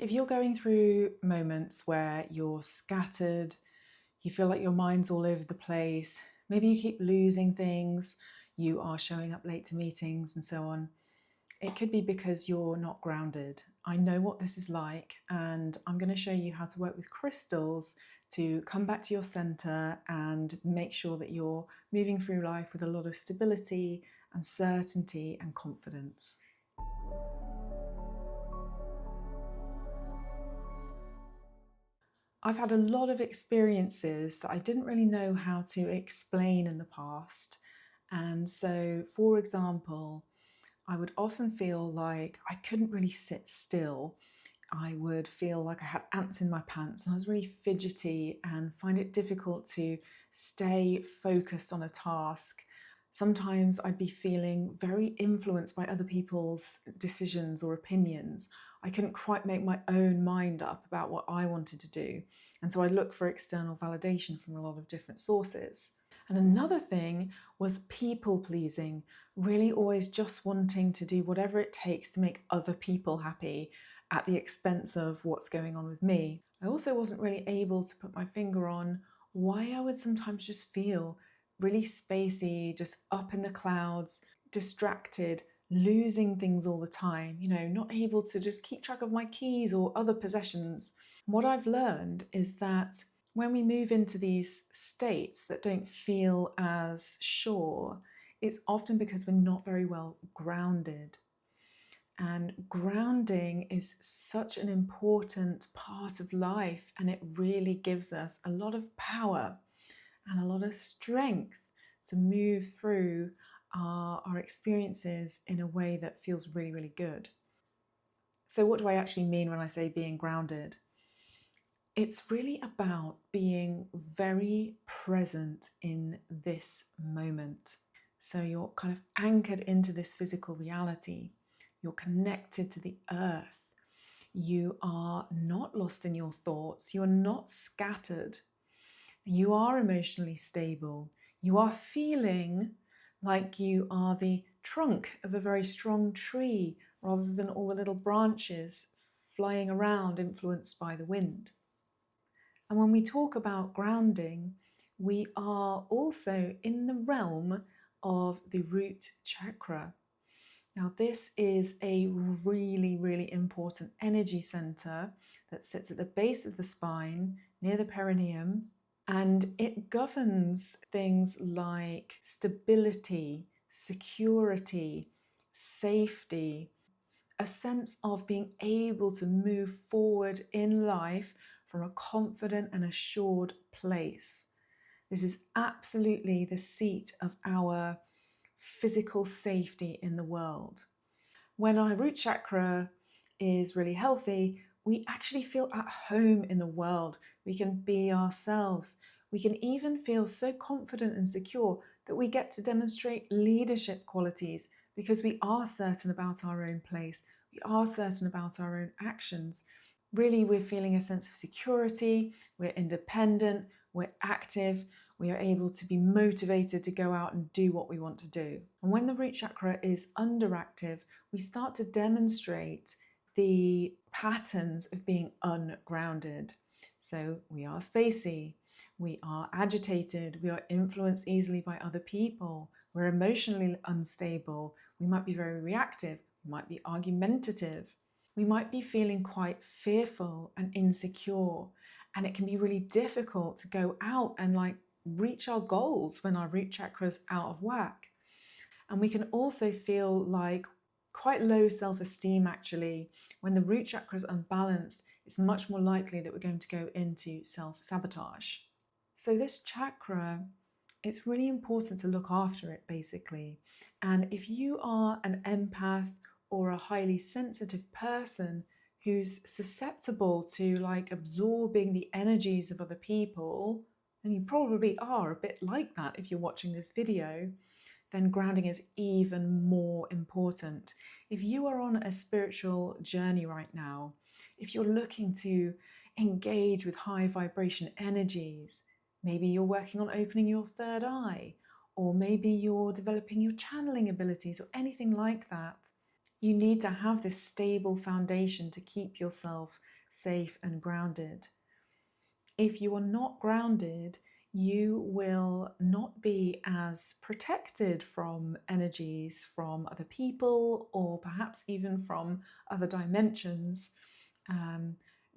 If you're going through moments where you're scattered, you feel like your mind's all over the place, maybe you keep losing things, you are showing up late to meetings and so on, it could be because you're not grounded. I know what this is like, and I'm going to show you how to work with crystals to come back to your center and make sure that you're moving through life with a lot of stability and certainty and confidence. I've had a lot of experiences that I didn't really know how to explain in the past. And so, for example, I would often feel like I couldn't really sit still. I would feel like I had ants in my pants and I was really fidgety and find it difficult to stay focused on a task. Sometimes I'd be feeling very influenced by other people's decisions or opinions. I couldn't quite make my own mind up about what I wanted to do. And so I'd look for external validation from a lot of different sources. And another thing was people pleasing, really always just wanting to do whatever it takes to make other people happy at the expense of what's going on with me. I also wasn't really able to put my finger on why I would sometimes just feel really spacey, just up in the clouds, distracted, losing things all the time, not able to just keep track of my keys or other possessions. What I've learned is that when we move into these states that don't feel as sure, it's often because we're not very well grounded. And grounding is such an important part of life, and it really gives us a lot of power and a lot of strength to move through our experiences in a way that feels really, really good. So what do I actually mean when I say being grounded? It's really about being very present in this moment. So you're kind of anchored into this physical reality. You're connected to the earth. You are not lost in your thoughts. You are not scattered. You are emotionally stable. You are feeling like you are the trunk of a very strong tree rather than all the little branches flying around influenced by the wind. And when we talk about grounding, we are also in the realm of the root chakra. Now, this is a really, really important energy center that sits at the base of the spine near the perineum, and it governs things like stability, security, safety, a sense of being able to move forward in life from a confident and assured place. This is absolutely the seat of our physical safety in the world. When our root chakra is really healthy, we actually feel at home in the world. We can be ourselves. We can even feel so confident and secure that we get to demonstrate leadership qualities because we are certain about our own place. We are certain about our own actions. Really, we're feeling a sense of security, we're independent, we're active, we are able to be motivated to go out and do what we want to do. And when the root chakra is underactive, we start to demonstrate the patterns of being ungrounded. So we are spacey, we are agitated, we are influenced easily by other people, we're emotionally unstable, we might be very reactive, we might be argumentative. We might be feeling quite fearful and insecure, and it can be really difficult to go out and reach our goals when our root chakra is out of whack. And we can also feel like quite low self-esteem actually. When the root chakra is unbalanced, it's much more likely that we're going to go into self-sabotage. So this chakra, it's really important to look after it basically. And if you are an empath or a highly sensitive person who's susceptible to absorbing the energies of other people, and you probably are a bit like that if you're watching this video, then grounding is even more important. If you are on a spiritual journey right now, if you're looking to engage with high vibration energies, maybe you're working on opening your third eye, or maybe you're developing your channeling abilities or anything like that, You need to have this stable foundation to keep yourself safe and grounded. If you are not grounded, you will not be as protected from energies from other people or perhaps even from other dimensions,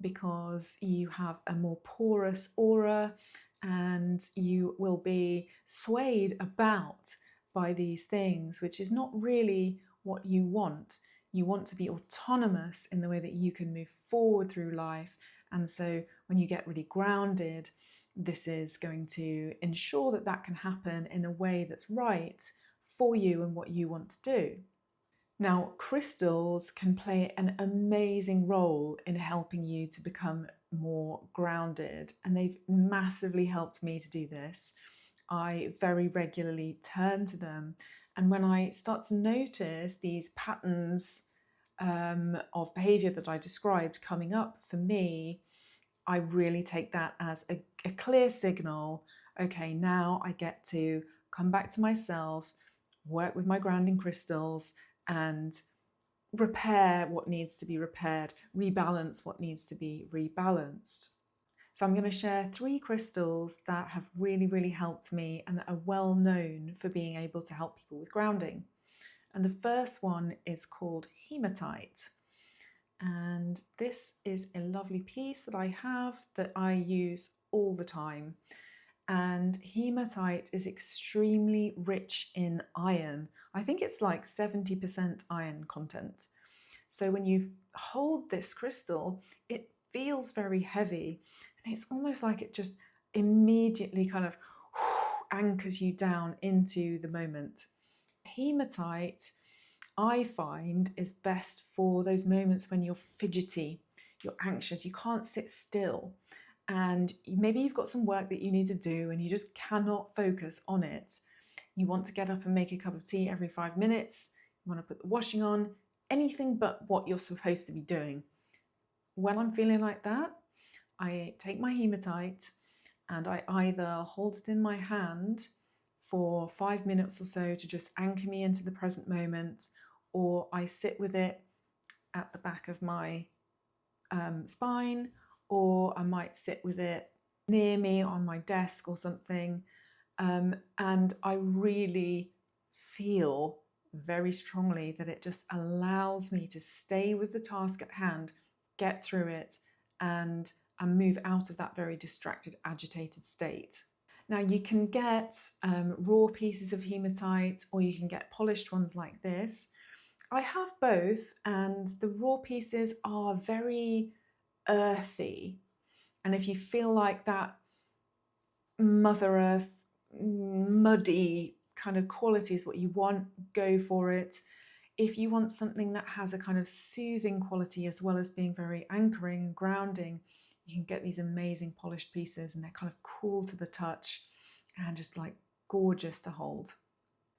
because you have a more porous aura and you will be swayed about by these things, which is not really what you want. You want to be autonomous in the way that you can move forward through life. And so when you get really grounded, this is going to ensure that that can happen in a way that's right for you and what you want to do. Now, crystals can play an amazing role in helping you to become more grounded, and they've massively helped me to do this. I very regularly turn to them, and when I start to notice these patterns of behavior that I described coming up for me, I really take that as a clear signal. Okay, now I get to come back to myself, work with my grounding crystals, and repair what needs to be repaired, rebalance what needs to be rebalanced. So I'm going to share 3 crystals that have really, really helped me and that are well known for being able to help people with grounding. And the first one is called Hematite. And this is a lovely piece that I have that I use all the time. And hematite is extremely rich in iron. I think it's like 70% iron content. So when you hold this crystal, it feels very heavy, and it's almost like it just immediately kind of anchors you down into the moment. Hematite, I find, is best for those moments when you're fidgety, you're anxious, you can't sit still, and maybe you've got some work that you need to do and you just cannot focus on it. You want to get up and make a cup of tea every 5 minutes, you want to put the washing on, anything but what you're supposed to be doing. When I'm feeling like that, I take my hematite and I either hold it in my hand for 5 minutes or so to just anchor me into the present moment, or I sit with it at the back of my spine, or I might sit with it near me on my desk or something. And I really feel very strongly that it just allows me to stay with the task at hand, get through it, and move out of that very distracted, agitated state. Now you can get raw pieces of hematite, or you can get polished ones like this. I have both, and the raw pieces are very earthy. And if you feel like that Mother Earth, muddy kind of quality is what you want, go for it. If you want something that has a kind of soothing quality as well as being very anchoring and grounding, you can get these amazing polished pieces, and they're kind of cool to the touch and just like gorgeous to hold.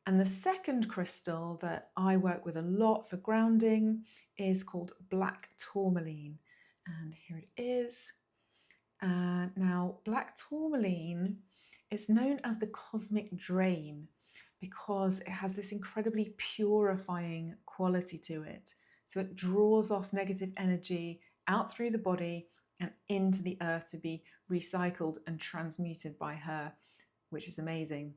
And the second crystal that I work with a lot for grounding is called black tourmaline. And here it is. Now, black tourmaline is known as the cosmic drain because it has this incredibly purifying quality to it. So it draws off negative energy out through the body and into the earth to be recycled and transmuted by her, which is amazing.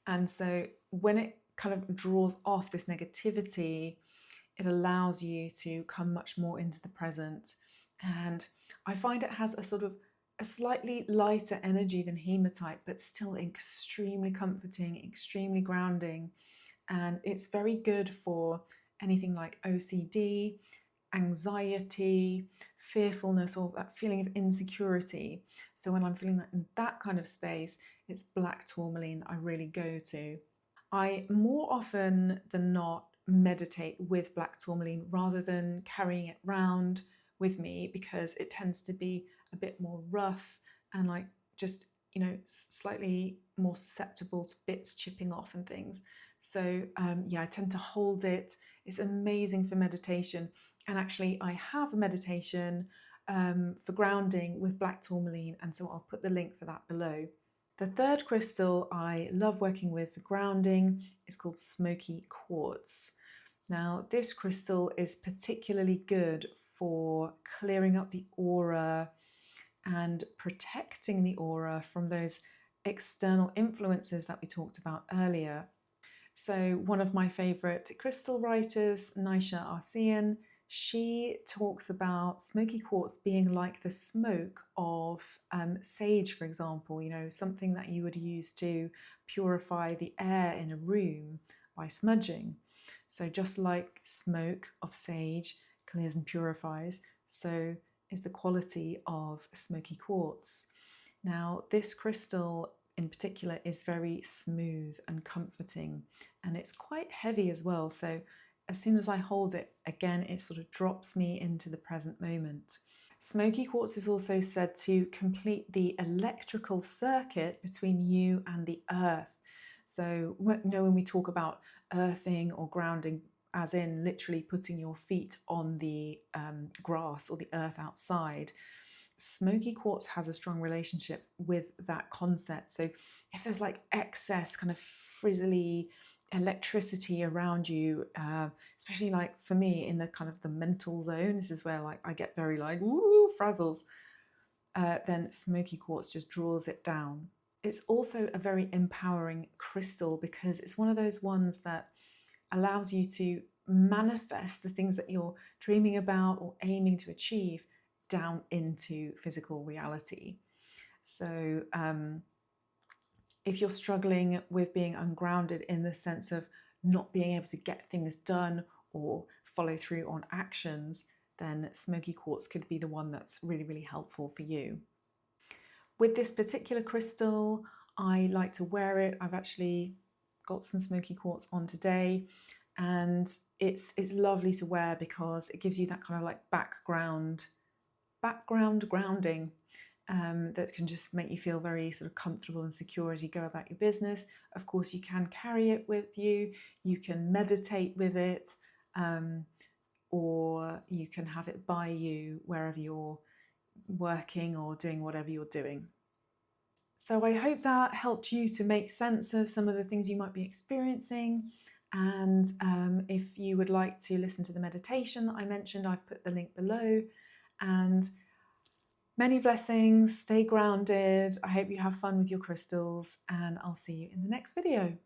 And so when it kind of draws off this negativity, it allows you to come much more into the present. And I find it has a sort of a slightly lighter energy than hematite, but still extremely comforting, extremely grounding. And it's very good for anything like OCD, anxiety, fearfulness, or that feeling of insecurity. So when I'm feeling in that kind of space, it's black tourmaline that I really go to. I more often than not meditate with black tourmaline rather than carrying it round with me, because it tends to be a bit more rough and like just, slightly more susceptible to bits chipping off and things. So yeah, I tend to hold it. It's amazing for meditation. And actually I have a meditation for grounding with black tourmaline, and so I'll put the link for that below. The third crystal I love working with for grounding is called Smoky Quartz. Now, this crystal is particularly good for clearing up the aura and protecting the aura from those external influences that we talked about earlier. So one of my favorite crystal writers, Naisha Arsian, she talks about smoky quartz being like the smoke of sage, for example, something that you would use to purify the air in a room by smudging. So just like smoke of sage clears and purifies, so is the quality of smoky quartz. Now, this crystal in particular is very smooth and comforting, and it's quite heavy as well. So as soon as I hold it, again, it sort of drops me into the present moment. Smoky quartz is also said to complete the electrical circuit between you and the earth. So, when we talk about earthing or grounding, as in literally putting your feet on the grass or the earth outside, smoky quartz has a strong relationship with that concept. So if there's like excess kind of frizzly electricity around you, especially like for me in the kind of the mental zone, this is where like I get very like woo frazzles, then smoky quartz just draws it down. It's also a very empowering crystal because it's one of those ones that allows you to manifest the things that you're dreaming about or aiming to achieve down into physical reality. So if you're struggling with being ungrounded in the sense of not being able to get things done or follow through on actions, then smoky quartz could be the one that's really, really helpful for you. With this particular crystal, I like to wear it. I've actually got some smoky quartz on today, and it's lovely to wear because it gives you that kind of like background grounding that can just make you feel very sort of comfortable and secure as you go about your business. Of course, you can carry it with you, you can meditate with it, or you can have it by you wherever you're working or doing whatever you're doing. So I hope that helped you to make sense of some of the things you might be experiencing. And if you would like to listen to the meditation that I mentioned, I've put the link below. And many blessings, stay grounded. I hope you have fun with your crystals, and I'll see you in the next video.